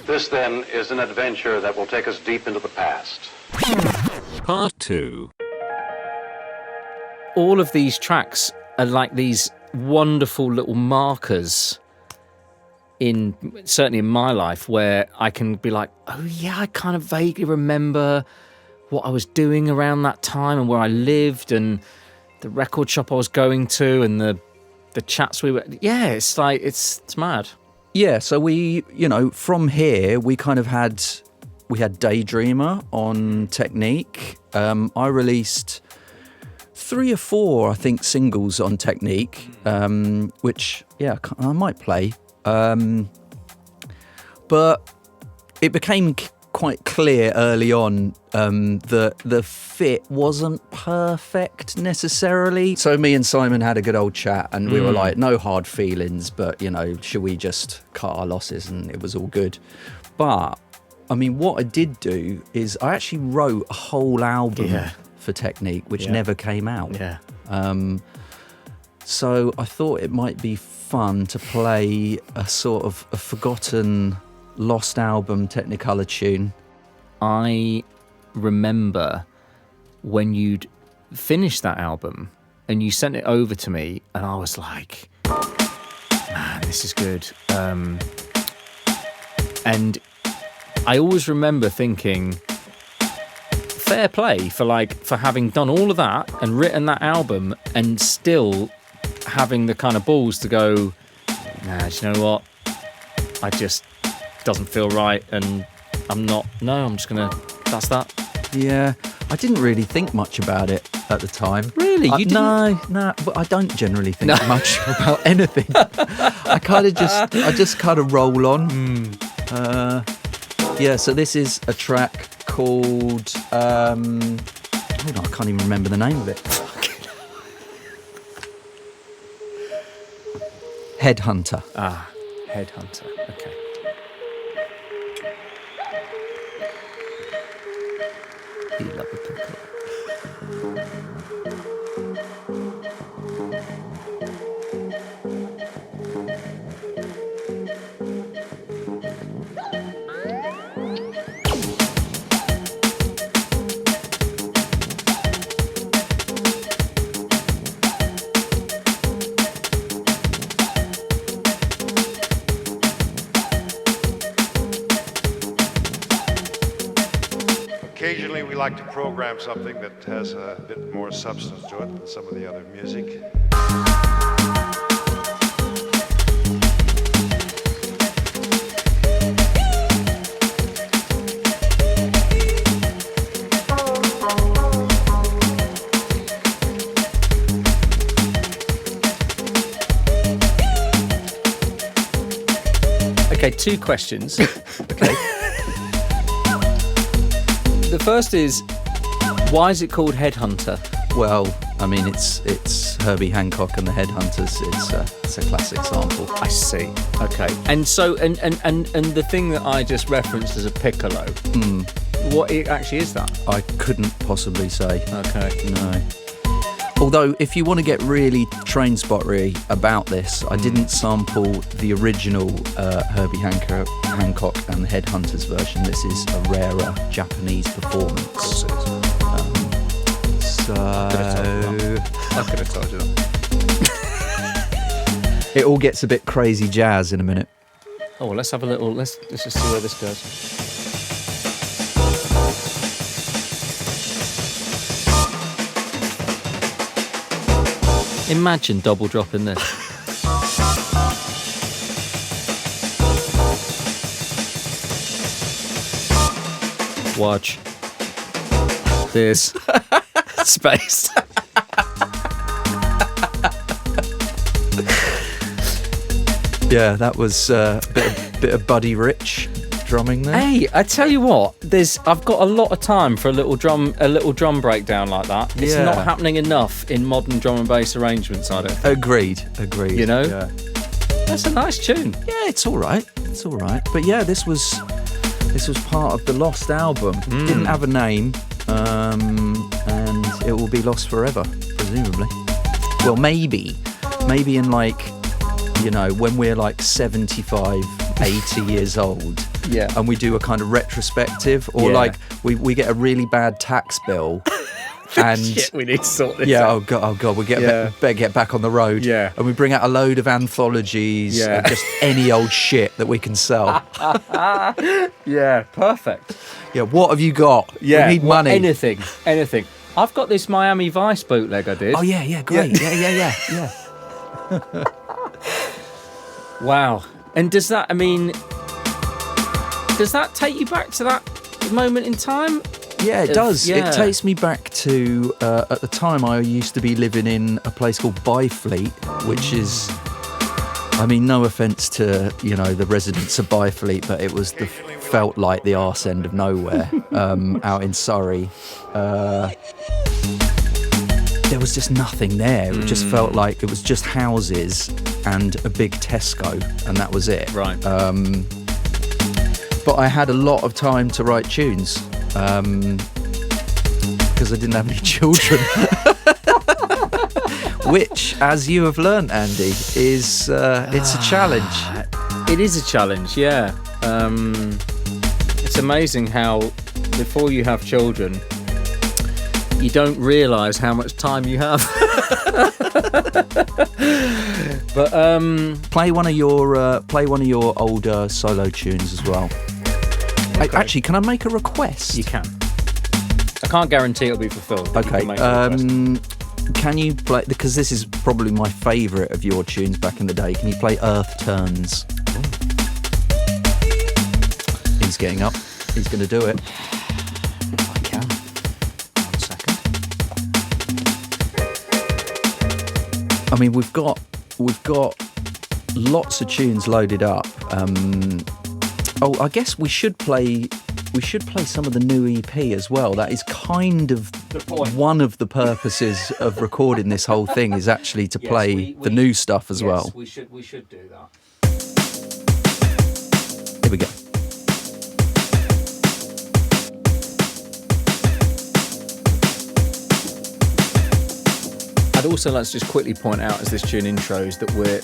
This, then, is an adventure that will take us deep into the past. Part 2. All of these tracks are like these wonderful little markers certainly in my life, where I can be like, oh yeah, I kind of vaguely remember what I was doing around that time and where I lived and the record shop I was going to and the chats we were... Yeah, it's like, it's mad. Yeah, so we, from here, we kind of had Daydreamer on Technique. I released 3 or 4, I think, singles on Technique, which, yeah, I might play. But it became quite clear early on that the fit wasn't perfect necessarily. So me and Simon had a good old chat and we were like, no hard feelings, but, should we just cut our losses? And it was all good. But, I mean, what I did do is I actually wrote a whole album for Technique, which never came out. Yeah. So I thought it might be fun to play a sort of a forgotten, lost album Technicolour tune. I remember when you'd finished that album and you sent it over to me and I was like, man, this is good. And I always remember thinking, fair play for having done all of that and written that album and still having the kind of balls to go, nah, do you know what? I just doesn't feel right and I'm just gonna, that's that. Yeah, I didn't really think much about it at the time. Really? You didn't? No, but I don't generally think much about anything. I just kind of roll on. Yeah, so this is a track called, hold on, I can't even remember the name of it. Headhunter. Ah, Headhunter, okay. You love the pickle. Occasionally we like to program something that has a bit more substance to it than some of the other music. Okay, 2 questions. Okay. The first is, why is it called Headhunter? Well, I mean, it's Herbie Hancock and the Headhunters. It's a classic sample. I see. Okay. And so, and the thing that I just referenced as a piccolo, what actually is that? I couldn't possibly say. Okay. No. Although, if you want to get really train-spottery about this, I didn't sample the original Herbie Hancock and the Headhunters version. This is a rarer Japanese performance. Of course it is. So... I could have told you that. It all gets a bit crazy jazz in a minute. Oh, well, let's have a little... Let's just see where this goes. Imagine double dropping this. Watch this space. Yeah, that was a bit of Buddy Rich drumming there. Hey, I tell you what, I've got a lot of time for a little drum breakdown like that. It's not happening enough in modern drum and bass arrangements, I don't think. Agreed. You know? Yeah. That's a nice tune. Yeah, it's all right. But yeah, this was part of the lost album. Didn't have a name, and it will be lost forever, presumably. Well, maybe in when we're 75, 80 years old, Yeah. and we do a kind of retrospective, or Yeah. like we get a really bad tax bill. And Shit, we need to sort this yeah, out. oh god, we Yeah. better get back on the road. Yeah. And we bring out a load of anthologies, Yeah. just any old shit that we can sell. Yeah, perfect. Yeah, what have you got? Yeah, we need well, money. Anything. I've got this Miami Vice bootleg I did. Oh yeah, great. Yeah. Wow. And does that take you back to that moment in time? Yeah, it does. Yeah. It takes me back to at the time I used to be living in a place called Byfleet, which is, no offence to the residents of Byfleet, but it was felt like the arse end of nowhere out in Surrey. There was just nothing there. It just felt like it was just houses and a big Tesco, and that was it. Right. But I had a lot of time to write tunes. Because I didn't have any children. Which, as you have learnt, Andy, is it's a challenge. It is a challenge, yeah. It's amazing how before you have children, you don't realise how much time you have. But Play one of your older solo tunes as well. Okay. Actually, can I make a request? you can. I can't guarantee it'll be fulfilled. But Okay. You can make a request. Can you play? Because this is probably my favourite of your tunes back in the day. Can you play Earth Turns? He's getting up. He's going to do it. I can. 1 second. We've got lots of tunes loaded up. I guess we should play some of the new EP as well. That is kind of The point. one of the purposes of recording this whole thing is actually to Yes, play the new stuff as well. we should do that. Here we go. I'd also like to just quickly point out as this tune intros that we're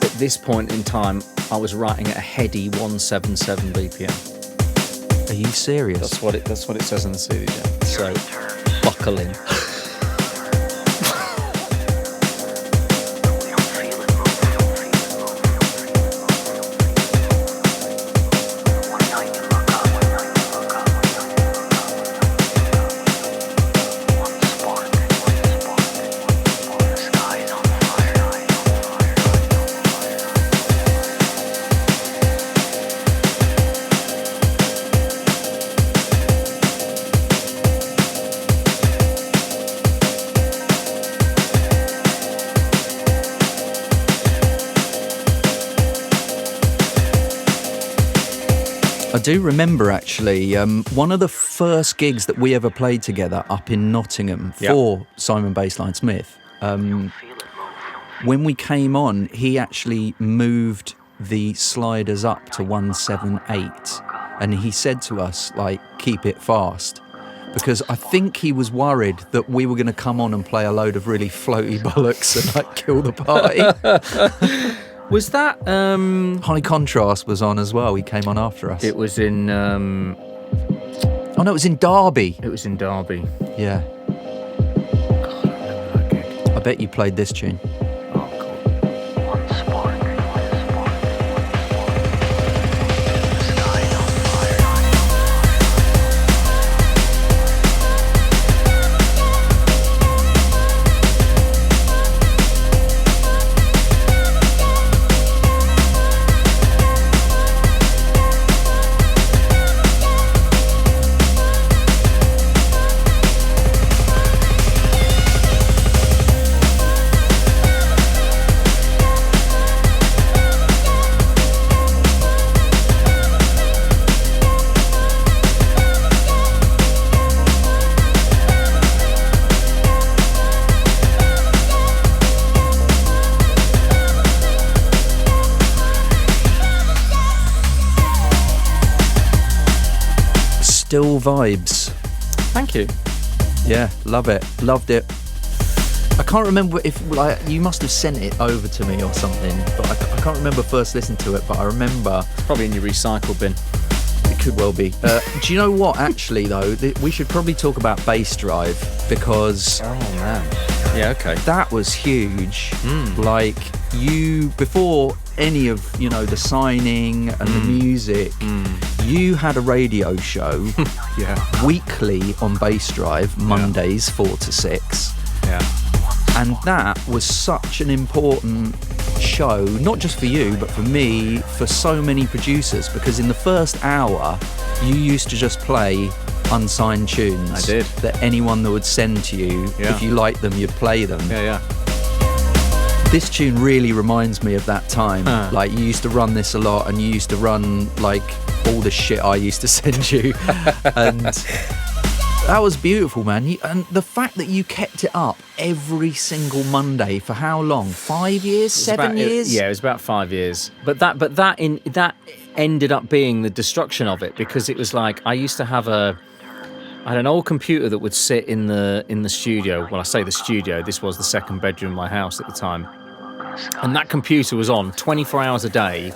at this point in time I was writing at a heady 177 BPM. Are you serious? That's what it says on the CD. Yeah. So buckle in. I do remember actually one of the first gigs that we ever played together up in Nottingham for Simon Bassline Smith. When we came on, he actually moved the sliders up to 178, and he said to us, like, keep it fast, because I think he was worried that we were going to come on and play a load of really floaty bollocks and like kill the party. Was that High Contrast was on as well. He came on after us. it was in Oh no, it was in Derby. it was in Derby. Yeah. I bet you played this tune. Oh, cool. Still vibes. Thank you. Yeah, love it. Loved it. I can't remember if you must have sent it over to me or something, but I can't remember first listening to it, but I remember It's probably in your recycle bin. Could well be. Do you know what, actually, though? We should probably talk about Bass Drive, because... Oh, man. Yeah, okay. That was huge. Like, you, before any of, the signing and the music, you had a radio show weekly on Bass Drive, Mondays, 4 to 6. Yeah. And that was such an important show, not just for you, but for me, for so many producers, because in the first hour, you used to just play unsigned tunes. I did. That anyone that would send to you, if you liked them, you'd play them. Yeah. This tune really reminds me of that time. Like, you used to run this a lot, and you used to run, like, all the shit I used to send you. And... that was beautiful, man. And the fact that you kept it up every single Monday for how long? 5 years? 7 years? It was about 5 years. But that ended up being the destruction of it, because it was like, I used to have I had an old computer that would sit in the studio. Well, I say the studio. This was the second bedroom of my house at the time, and that computer was on 24 hours a day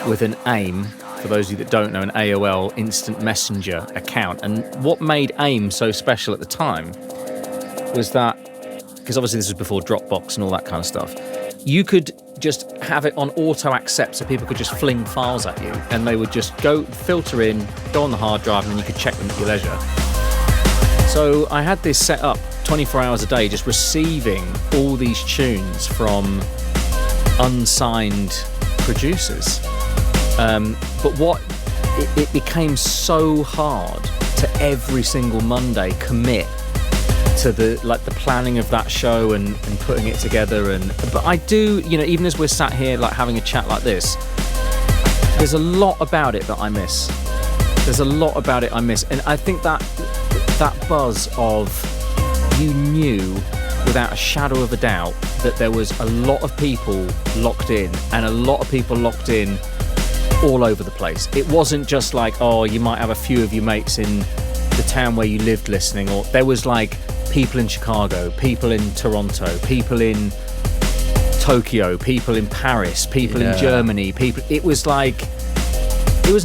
with an AIM. For those of you that don't know, an AOL Instant Messenger account. And what made AIM so special at the time was that, because obviously this was before Dropbox and all that kind of stuff, you could just have it on auto accept, so people could just fling files at you, and they would just go filter in, go on the hard drive, and then you could check them at your leisure. So I had this set up 24 hours a day, just receiving all these tunes from unsigned producers. But it became so hard to every single Monday commit to the planning of that show and putting it together. But I do, even as we're sat here like having a chat like this, there's a lot about it that I miss. And I think that buzz of, you knew without a shadow of a doubt that there was a lot of people locked in, and a lot of people locked in all over the place. It wasn't just like, you might have a few of your mates in the town where you lived listening, or there was like people in Chicago, people in Toronto, people in Tokyo, people in Paris, people in Germany, it was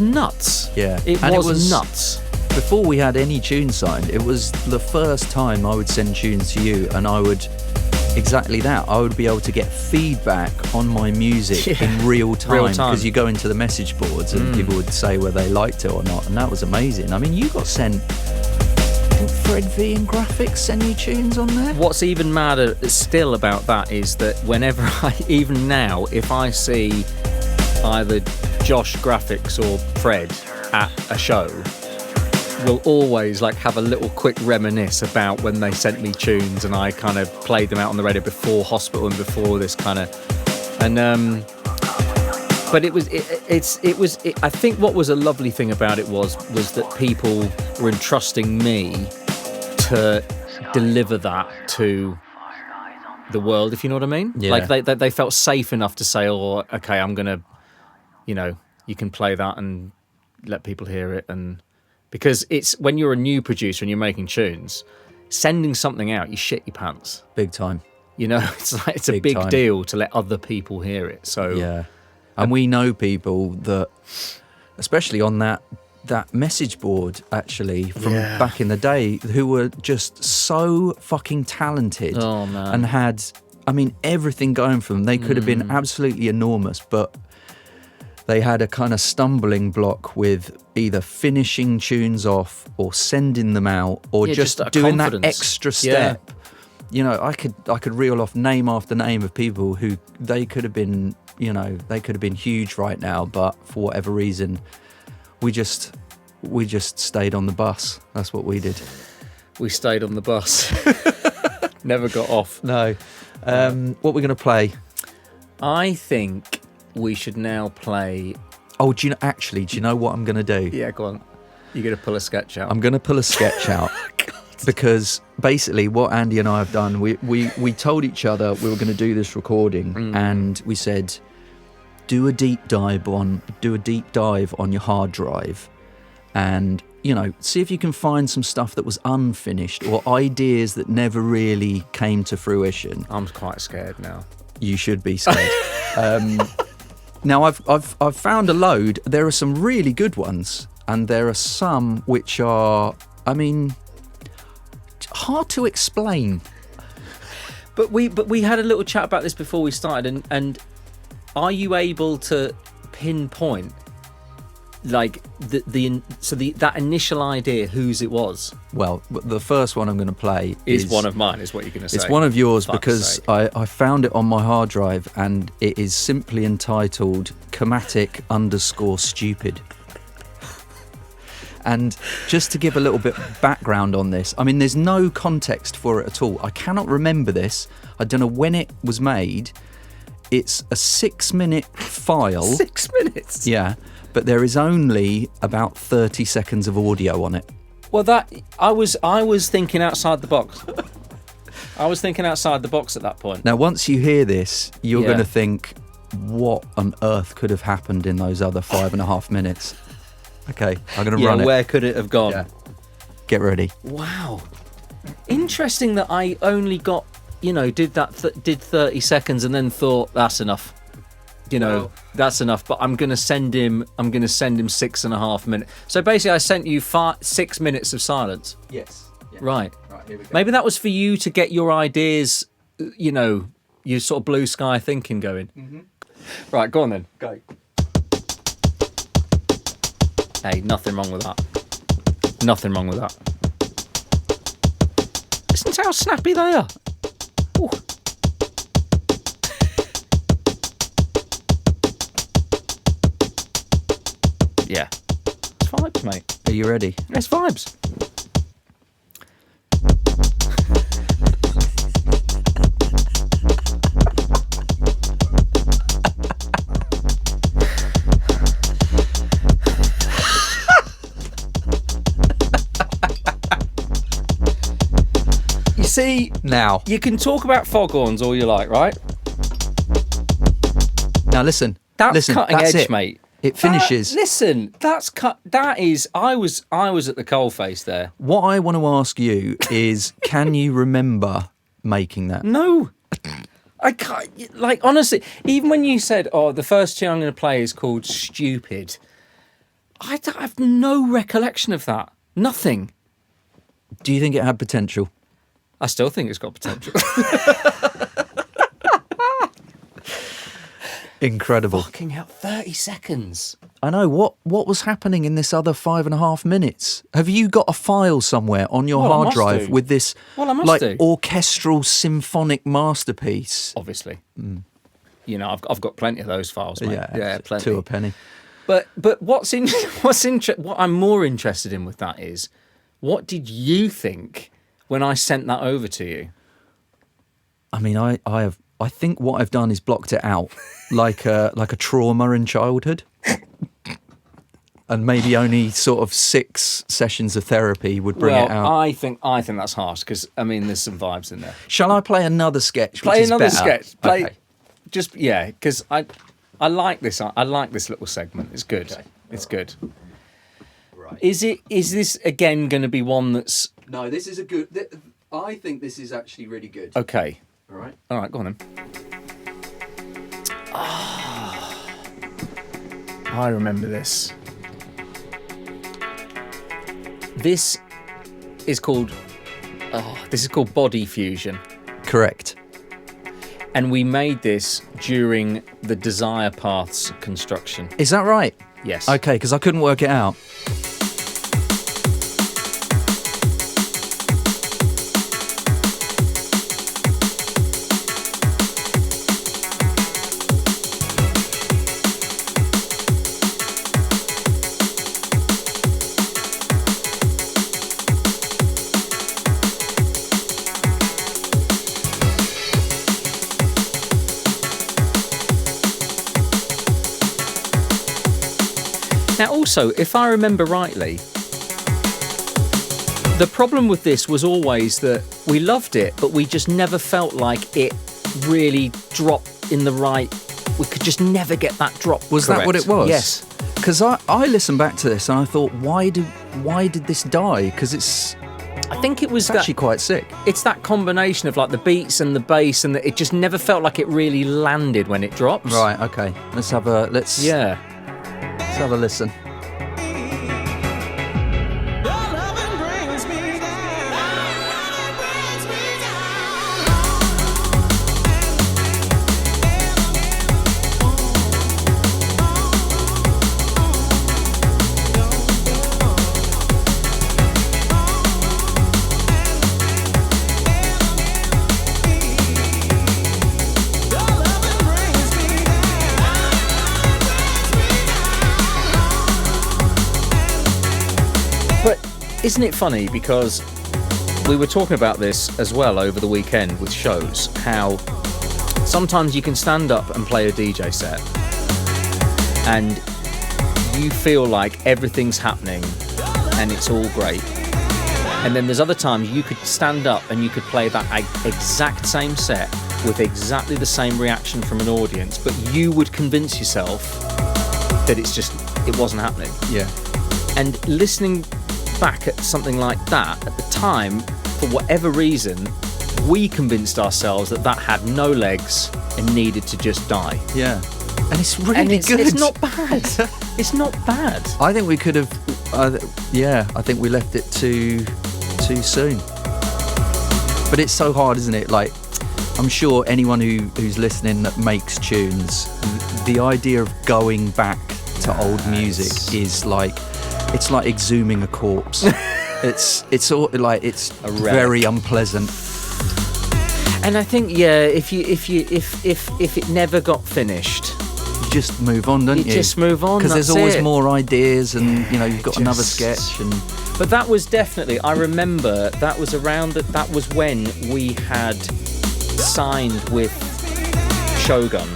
nuts. It was nuts. Before we had any tunes signed, it was the first time I would send tunes to you, and I would exactly that. I would be able to get feedback on my music in real time, because you go into the message boards and people would say whether they liked it or not, and that was amazing. I mean, you got sent. Did Fred V and Graphics send you tunes on there? What's even madder still about that is that whenever even now, if I see either Josh Graphics or Fred at a show, we'll always like have a little quick reminisce about when they sent me tunes, and I kind of played them out on the radio before Hospital and before this kind of, but it was I think what was a lovely thing about it was that people were entrusting me to deliver that to the world, if you know what I mean. Like they felt safe enough to say, okay, I'm gonna, you can play that and let people hear it. And because it's, when you're a new producer and you're making tunes, sending something out, you shit your pants. Big time. It's a big deal to let other people hear it. So yeah. And we know people that, especially on that message board, actually, from back in the day, who were just so fucking talented and had, everything going for them. They could have been absolutely enormous, but they had a kind of stumbling block with either finishing tunes off or sending them out, or just doing that extra step. I could reel off name after name of people who they could have been, they could have been huge right now, but for whatever reason, we just stayed on the bus. That's what we did. We stayed on the bus. Never got off. No. What we're going to play? I think we should now play... Oh, do you know what I'm going to do? Yeah, go on. You're going to pull a sketch out. I'm going to pull a sketch out. Because basically what Andy and I have done, we told each other we were going to do this recording, and we said, do a deep dive on your hard drive, and see if you can find some stuff that was unfinished or ideas that never really came to fruition. I'm quite scared now. You should be scared. Now I've found a load. There are some really good ones, and there are some which are, I mean, hard to explain. But we had a little chat about this before we started, and are you able to pinpoint like that initial idea whose it was? Well, the first one I'm going to play is one of mine, is what you're going to say. It's one of yours. Fuck's because sake. I found it on my hard drive, and it is simply entitled Komatic_stupid. And just to give a little bit of background on this, I mean, there's no context for it at all. I cannot remember this. I don't know when it was made. It's a 6-minute file. 6 minutes? Yeah, but there is only about 30 seconds of audio on it. Well, I was thinking outside the box. I was thinking outside the box at that point. Now, once you hear this, you're Yeah. going to think, what on earth could have happened in those other 5.5 minutes? Okay, I'm going to run it. Where could it have gone? Yeah. Get ready. Wow. Interesting that I only got, did 30 seconds and then thought that's enough. That's enough. But I'm going to send him 6.5 minutes. So basically, I sent you 6 minutes of silence. Yes. Yeah. Right. Right, here we go. Maybe that was for you to get your ideas, your sort of blue sky thinking going. Mm-hmm. Right, go on then. Go. Hey, nothing wrong with that. Nothing wrong with that. Listen to how snappy they are. Ooh. Yeah. It's vibes, mate. Are you ready? It's vibes. You see, Now. you can talk about foghorns all you like, right? Now listen. That's listen, cutting that's edge, it. mate. It finishes. Listen, that's cut. That is. I was at the coalface there. What I want to ask you is, can you remember making that? No, I can't. Like, honestly, even when you said, "Oh, the first tune I'm going to play is called Stupid," I have no recollection of that. Nothing. Do you think it had potential? I still think it's got potential. Incredible. Fucking hell, 30 seconds. I know. What was happening in this other 5.5 minutes? Have you got a file somewhere on your Well, I hard must drive do. with this Well, I must like do. orchestral symphonic masterpiece? Obviously, I've got plenty of those files, mate. Yeah, plenty. To a penny. But what I'm more interested in with that is, what did you think when I sent that over to you? I mean, I think what I've done is blocked it out like a trauma in childhood. And maybe only sort of 6 sessions of therapy would bring it out. I think that's harsh because there's some vibes in there. Shall I play another sketch? Play which is another better? sketch. Play, Okay. just because I like this. I like this little segment. It's good. Okay. It's good. Right. Is this again going to be one that's No, this is a good. I think this is actually really good. okay? All right. All right, go on then. I remember this. This is called Body Fusion. Correct. And we made this during the Desire Paths construction. Is that right? Yes. Okay, because I couldn't work it out. Now, also, if I remember rightly, the problem with this was always that we loved it, but we just never felt like it really dropped in the right. We could just never get that drop. Was that what it was? Yes. Because I listened back to this and I thought, why did this die? Because it's I think it was actually quite sick. It's that combination of like the beats and the bass, and it just never felt like it really landed when it drops. Right. Okay. Let's have a listen. isn't it funny, because we were talking about this as well over the weekend with shows, how sometimes you can stand up and play a DJ set and you feel like everything's happening and it's all great. And then there's other times you could stand up and you could play that exact same set with exactly the same reaction from an audience, but you would convince yourself that it wasn't happening. Yeah. And listening back at something like that, at the time, for whatever reason, we convinced ourselves that had no legs and needed to just die. Yeah. And it's really good. It's not bad. It's not bad. I think we could have, I think we left it too soon. But it's so hard, isn't it? Like, I'm sure anyone who's listening that makes tunes, the idea of going back to old music is like, it's like exhuming a corpse. it's all like, it's very unpleasant. And I think, if it never got finished, you just move on, don't you? You just move on. Because there's always more ideas, and you've got another sketch. But that was definitely, I remember that was that was when we had signed with Shogun,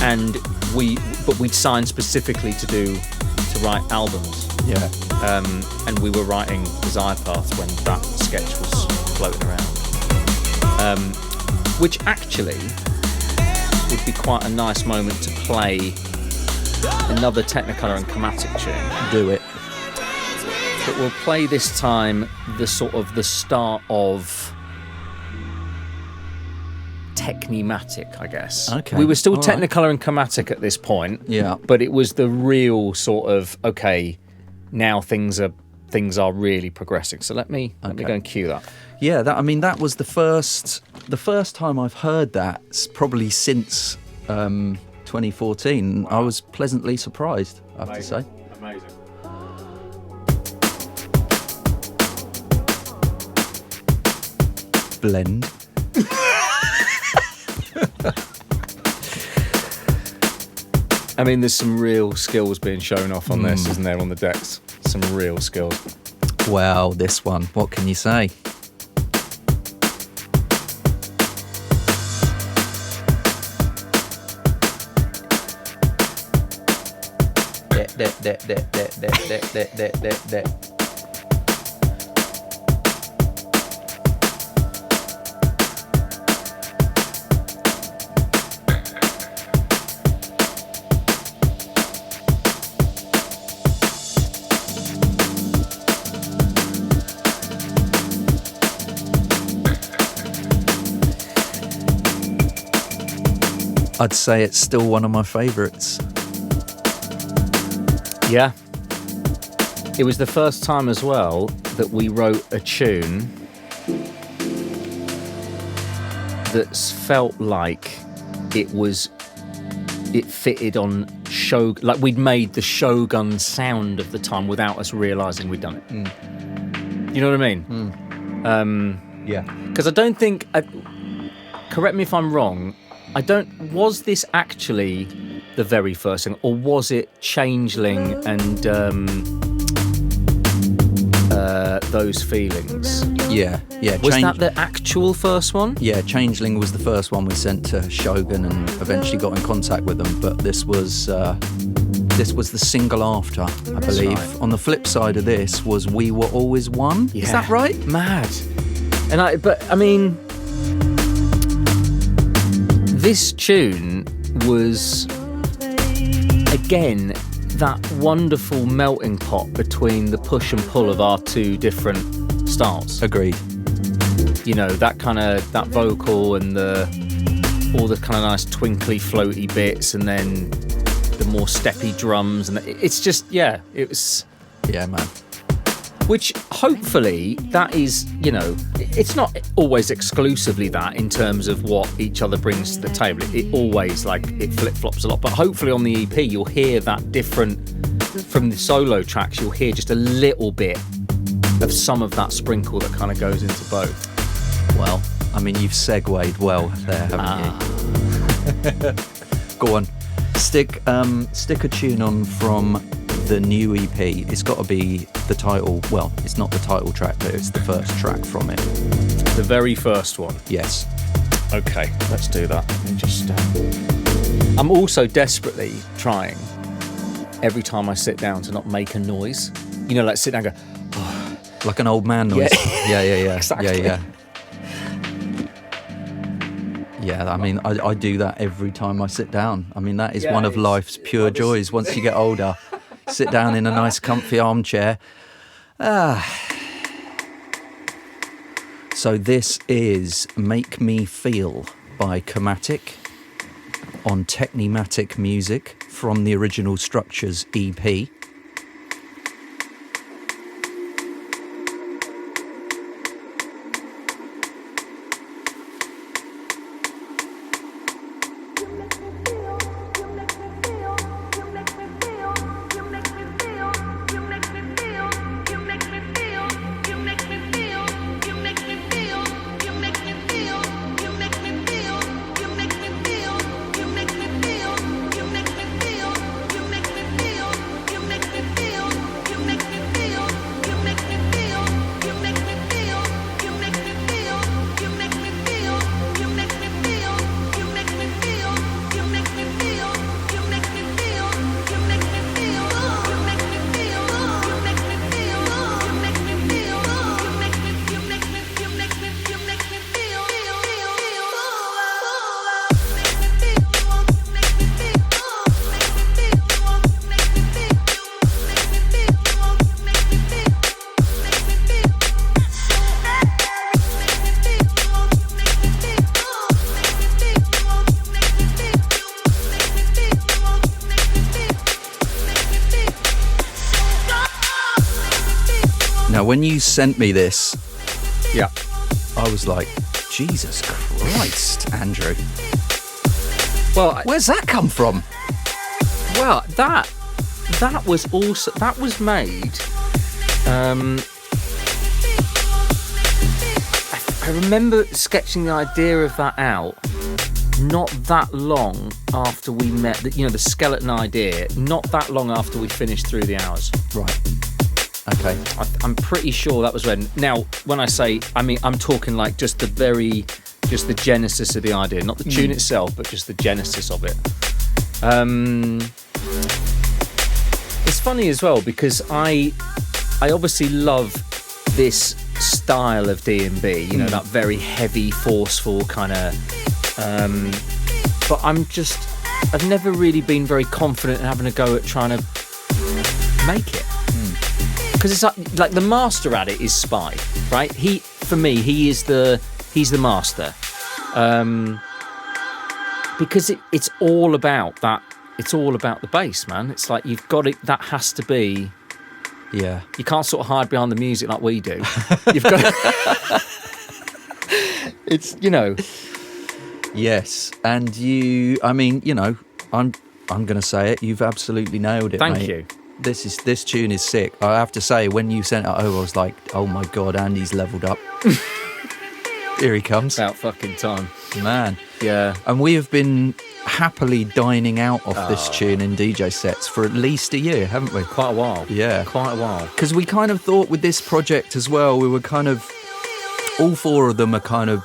and we'd signed specifically to write albums. Yeah. And we were writing Desire Path when that sketch was floating around, which actually would be quite a nice moment to play another Technicolour and Komatic tune. Do it. But we'll play this time the start of Technimatic, I guess. Okay. We were still All Technicolour and Komatic at this point. Yeah. But it was the real sort of, okay, now things are really progressing. So let me go and cue that. Yeah, that was the first time I've heard that, probably since 2014. I was pleasantly surprised, I have to say. Amazing. Blend. I mean, there's some real skills being shown off on this, isn't there, on the decks? Some real skills. Well, this one, what can you say? I'd say it's still one of my favourites. Yeah. It was the first time as well that we wrote a tune that's felt like it fitted on Shogun, like we'd made the Shogun sound of the time without us realising we'd done it. You know what I mean? Yeah. Because I don't think, correct me if I'm wrong, was this actually the very first thing, or was it Changeling and Those Feelings? Yeah. Was that the actual first one? Yeah, Changeling was the first one we sent to Shogun and eventually got in contact with them, but this was the single after, I believe. right. On the flip side of this was We Were Always One. Yeah. Is that right? Mad. But I mean, this tune was, again, that wonderful melting pot between the push and pull of our two different styles. Agreed. You know, that vocal and all the kind of nice twinkly floaty bits, and then the more steppy drums, and it's just, it was. Yeah, man. Which hopefully that is, it's not always exclusively that in terms of what each other brings to the table. It always, it flip-flops a lot. But hopefully on the EP you'll hear that different, from the solo tracks, you'll hear just a little bit of some of that sprinkle that kind of goes into both. Well, I mean, you've segued well there, haven't you? Go on. Stick a tune on from the new EP, it's got to be the title. Well, it's not the title track, but it's the first track from it. The very first one. Yes. Okay, let's do that. Let me just. I'm also desperately trying every time I sit down to not make a noise. You know, like sit down and go. Oh. Like an old man noise. Yeah. Exactly. Yeah. Yeah, I mean, I do that every time I sit down. I mean, that is one of life's pure joys. Once you get older, sit down in a nice comfy armchair. So this is Make Me Feel by Komatic on Technimatic Music from the Original Structures EP. Now, when you sent me this, I was like, Jesus Christ, Andrew. Well, where's that come from? Well, that was made. I remember sketching the idea of that out not that long after we met. The skeleton idea. Not that long after we finished Through the Hours. Right. Okay. I'm pretty sure that was when. Now, when I say, I mean, I'm talking like just the genesis of the idea, not the tune itself, but just the genesis of it. It's funny as well because I obviously love this style of D&B, that very heavy, forceful kind of. But I've never really been very confident in having a go at trying to make it. Because it's like the master at it is Spy, right? He's the master, because it's all about that. It's all about the bass, man. It's like you've got it. That has to be. Yeah. You can't sort of hide behind the music like we do. You've got. It's Yes, and I'm going to say it. You've absolutely nailed it. Thank mate. you. This tune is sick. I have to say, when you sent it over, I was like, oh my God, Andy's leveled up. Here he comes. About fucking time. Man. Yeah. And we have been happily dining out off this tune in DJ sets for at least a year, haven't we? Quite a while. Yeah. Quite a while. Because we kind of thought with this project as well, we were kind of, all four of them are kind of,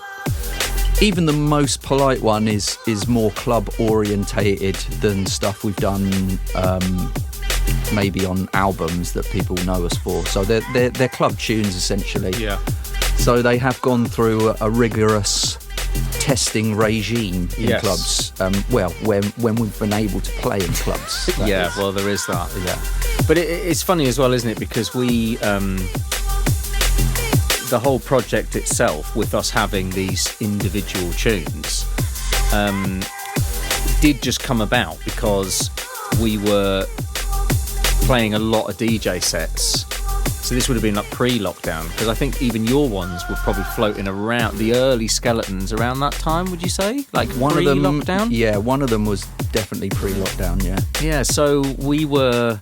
even the most polite one is more club orientated than stuff we've done maybe on albums that people know us for. So they're club tunes essentially. Yeah. So they have gone through a rigorous testing regime in clubs. When we've been able to play in clubs. Yeah, well, there is that. Yeah. But it's funny as well, isn't it? Because we, the whole project itself, with us having these individual tunes, did just come about because we were playing a lot of DJ sets. So this would have been like pre-lockdown, because I think even your ones were probably floating around, the early Skeletons around that time, would you say? Like one of them, lockdown? Yeah, one of them was definitely pre-lockdown, yeah. Yeah, so we were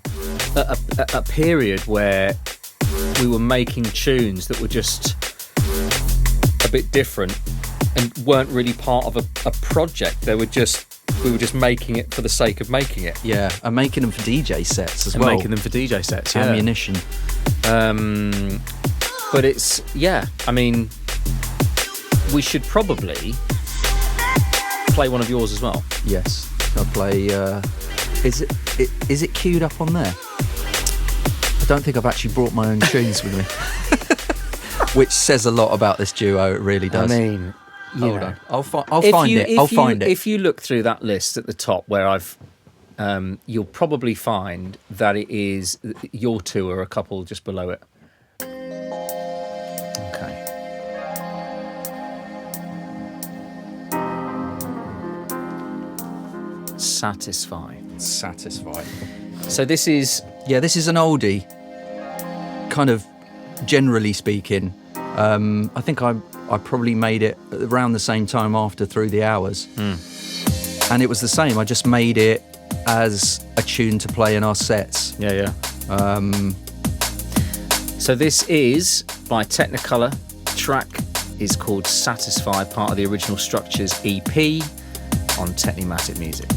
at a period where we were making tunes that were just a bit different and weren't really part of a project. They were just we were just making it for the sake of making it. Yeah, and making them for DJ sets as And well. making them for DJ sets, yeah. Ammunition. But it's, yeah, I mean, we should probably play one of yours as well. Yes, I'll play. Is it queued up on there? I don't think I've actually brought my own tunes with me, which says a lot about this duo. It really does. I mean, hold on, I'll find it. If you look through that list at the top where I've, you'll probably find that it is your two are a couple just below it. Okay. Satisfy. So this is this is an oldie. Kind of, generally speaking, I think I probably made it around the same time after Through the Hours, and it was the same. I just made it as a tune to play in our sets. Yeah. So this is by Technicolour. Track is called Satisfy, part of the Original Structures EP on Technimatic Music.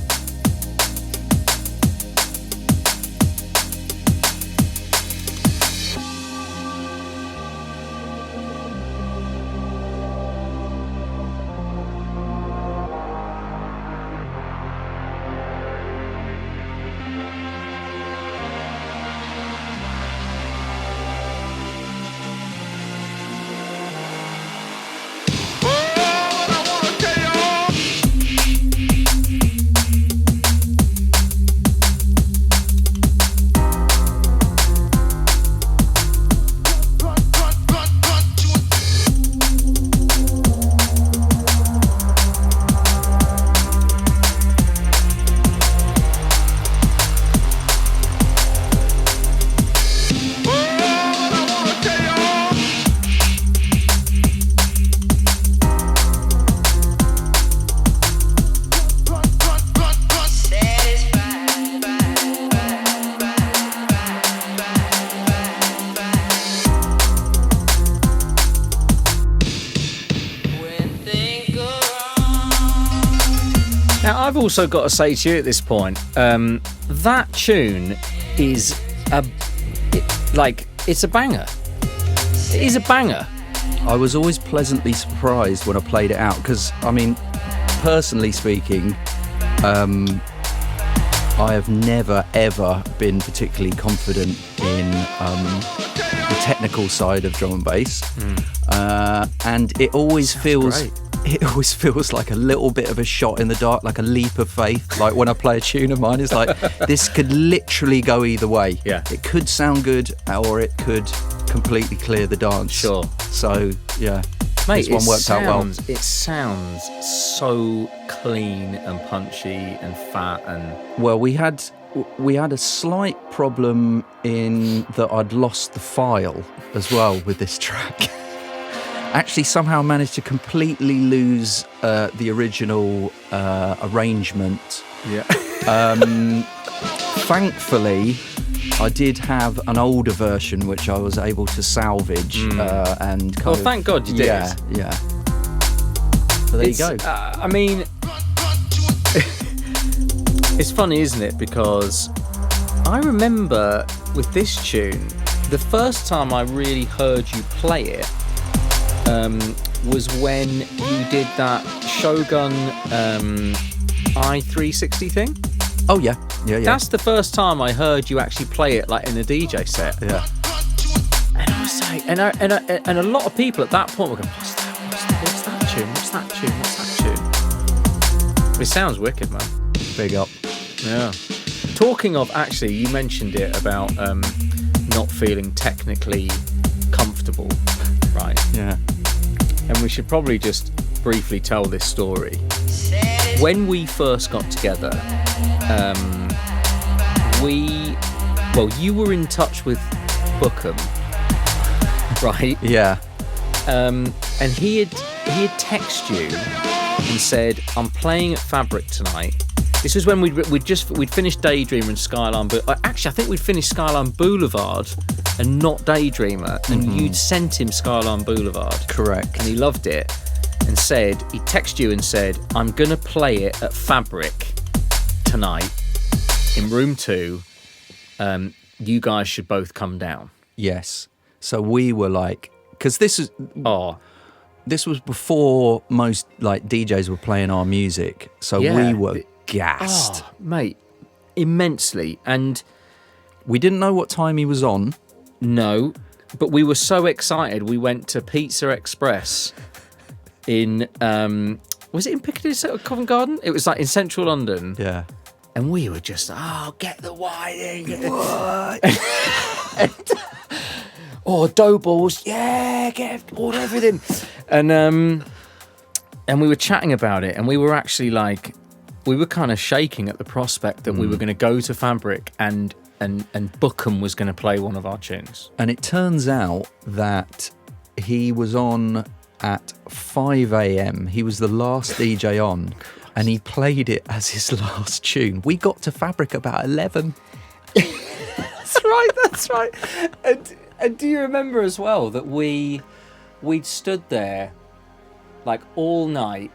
Now, I've also got to say to you at this point, that tune is it's a banger. It is a banger. I was always pleasantly surprised when I played it out because, I mean, personally speaking, I have never ever been particularly confident in the technical side of drum and bass, and it always feels like a little bit of a shot in the dark, like a leap of faith. Like when I play a tune of mine, it's like this could literally go either way. Yeah, it could sound good or it could completely clear the dance. Sure. So yeah, mate, this one worked out well. It sounds so clean and punchy and fat and. Well, we had a slight problem in that I'd lost the file as well with this track. Actually, somehow managed to completely lose the original arrangement. Yeah. Thankfully, I did have an older version which I was able to salvage and kind of. Thank God you did. Yeah. So there you go. I mean, it's funny, isn't it? Because I remember with this tune, the first time I really heard you play it was when you did that Shogun i360 thing. Oh yeah. That's the first time I heard you actually play it like in a DJ set. Yeah. And I was like, and a lot of people at that point were going, "What's that tune? What's that tune? What's that tune?" It sounds wicked, man. Big up. Yeah. Talking of, actually, you mentioned it about not feeling technically comfortable, right? Yeah. And we should probably just briefly tell this story. When we first got together, you were in touch with Bookham, right? Yeah. And he had texted you and said, "I'm playing at Fabric tonight." This was when we'd finished Daydreamer and Skyline, but actually I think we'd finished Skyline Boulevard and not Daydreamer, and you'd sent him Skyline Boulevard. Correct. And he loved it, and he texted you and said, "I'm gonna play it at Fabric tonight in room 2. You guys should both come down. Yes. So we were like, because this was before most like DJs were playing our music, so we were gassed, mate, immensely, and we didn't know what time he was on. No, but we were so excited. We went to Pizza Express in was it in Piccadilly Covent Garden? It was like in central London. Yeah. And we were just, get the wine in. What? Dough balls, get all everything. And we were chatting about it, and we were actually like, we were kind of shaking at the prospect that we were going to go to Fabric and Bookham was going to play one of our tunes. And it turns out that he was on at 5 a.m. He was the last DJ on. And he played it as his last tune. We got to Fabric about 11. That's right. And do you remember as well that we'd stood there like all night,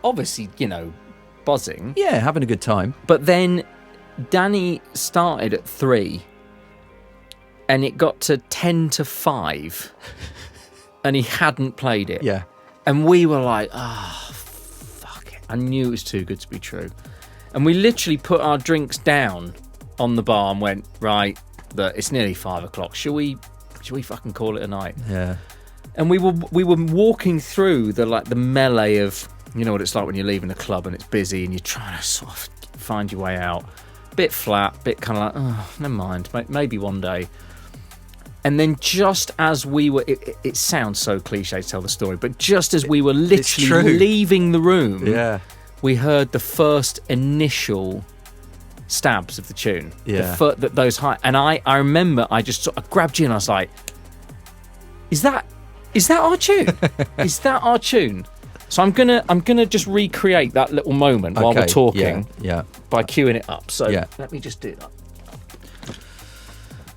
obviously, buzzing. Yeah, having a good time. But then Danny started at 3 and it got to 10 to 5 and he hadn't played it. Yeah. And we were like, I knew it was too good to be true. And we literally put our drinks down on the bar and went, right, it's nearly 5 o'clock. Shall we fucking call it a night? Yeah. And we were walking through the melee of, you know what it's like when you're leaving a club and it's busy and you're trying to sort of find your way out. Bit flat, bit kind of like, never mind, maybe one day. And then just as we were, it sounds so cliche to tell the story, but just as we were literally leaving the room, we heard the first initial stabs of the tune. Yeah. Those high. And I remember I just sort of grabbed you and I was like, is that our tune? Is that our tune? So I'm gonna just recreate that little moment while we're talking by queuing it up. So let me just do that.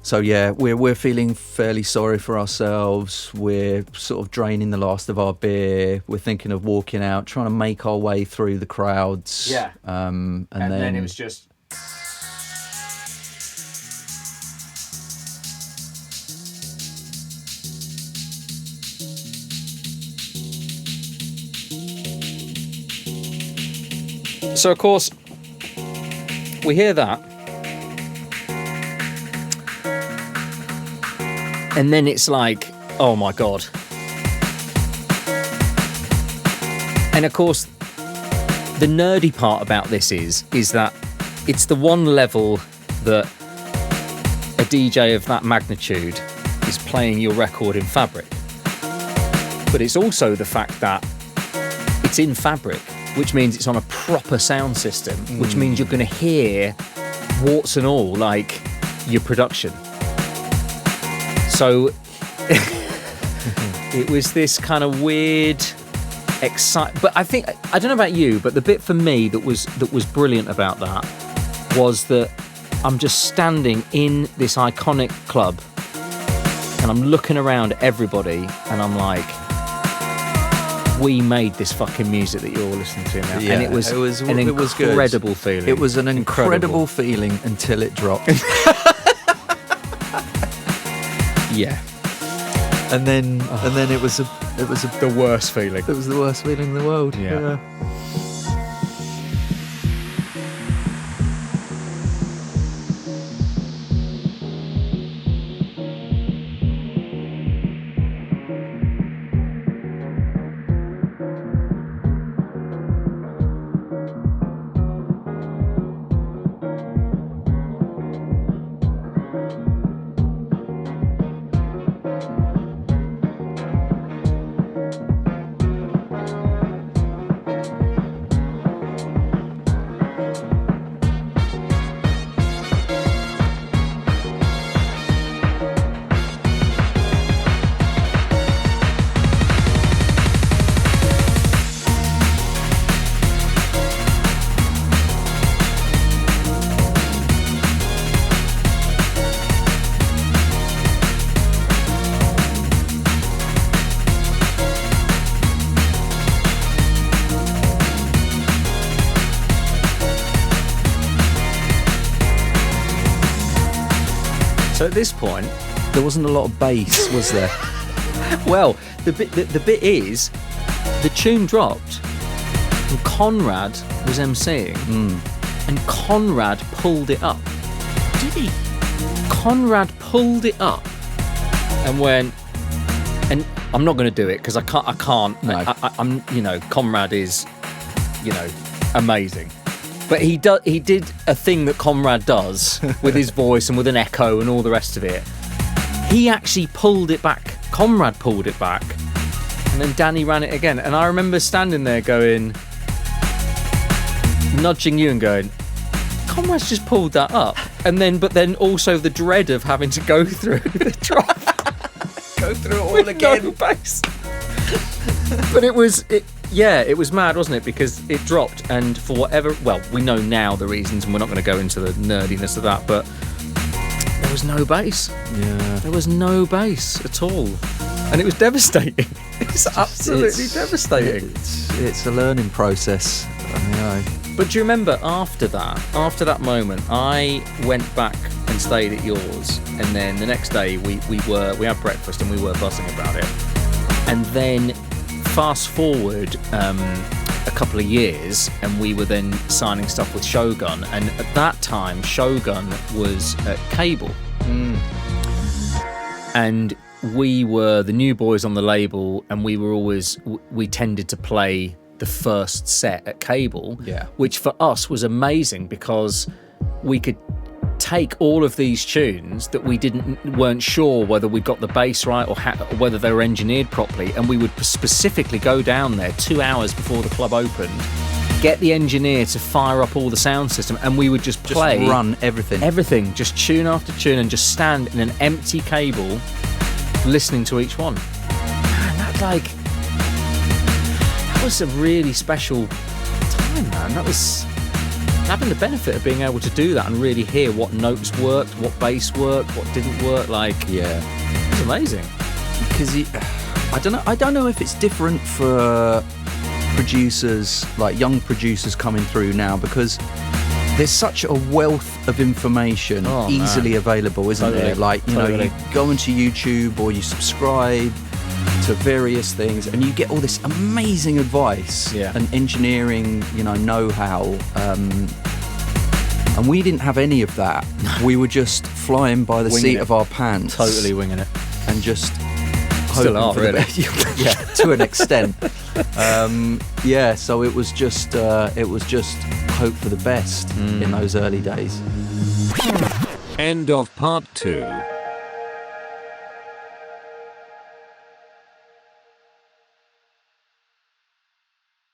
So yeah, we're feeling fairly sorry for ourselves. We're sort of draining the last of our beer. We're thinking of walking out, trying to make our way through the crowds. Yeah. And then it was just. So of course, we hear that. And then it's like, oh my God. And of course, the nerdy part about this is that it's the one level that a DJ of that magnitude is playing your record in Fabric. But it's also the fact that it's in Fabric, which means it's on a proper sound system, which means you're going to hear warts and all, like your production. So it was this kind of weird, but I don't know about you, but the bit for me that was brilliant about that was that I'm just standing in this iconic club and I'm looking around at everybody and I'm like, we made this fucking music that you're all listening to now. Yeah, and it was an incredible feeling. It was an incredible feeling until it dropped. Yeah. And then it was the worst feeling. It was the worst feeling in the world. Yeah. So at this point, There wasn't a lot of bass, was there? well, the bit is, the tune dropped, and Conrad was emceeing, and Conrad pulled it up. Did he? Conrad pulled it up and went, and I'm not going to do it because I can't. No. I'm, Conrad is, amazing. But he did a thing that Conrad does with his voice and with an echo and all the rest of it. He actually pulled it back. Conrad pulled it back, and then Danny ran it again. And I remember standing there going, nudging you and going, Conrad's just pulled that up. But then also the dread of having to go through the drop. Go through it all again. No bass. But it was mad, wasn't it? Because it dropped, and for whatever, we know now the reasons, and we're not going to go into the nerdiness of that, but there was no bass. Yeah. There was no bass at all. And it was devastating. It's absolutely devastating. It's a learning process. I know. But do you remember after that moment, I went back and stayed at yours, and then the next day we had breakfast and we were buzzing about it. And then fast forward a couple of years, and we were then signing stuff with Shogun, and at that time Shogun was at Cable. And we were the new boys on the label, and we tended to play the first set at Cable, which for us was amazing because we could take all of these tunes that we weren't sure whether we got the bass right or whether they were engineered properly, and we would specifically go down there 2 hours before the club opened, get the engineer to fire up all the sound system, and we would just play, just run everything, just tune after tune, and just stand in an empty Cable listening to each one. Man, that was a really special time, man. That was having the benefit of being able to do that and really hear what notes worked, what bass worked, what didn't work. It was amazing. Because I don't know if it's different for producers, like young producers coming through now, because there's such a wealth of information easily available, isn't there? Like, you go into YouTube or you subscribe to various things and you get all this amazing advice and engineering, know-how. And we didn't have any of that. We were just flying by the seat of our pants. Totally winging it. And just still are, really. Yeah, to an extent. So it was just hope for the best in those early days. End of part 2.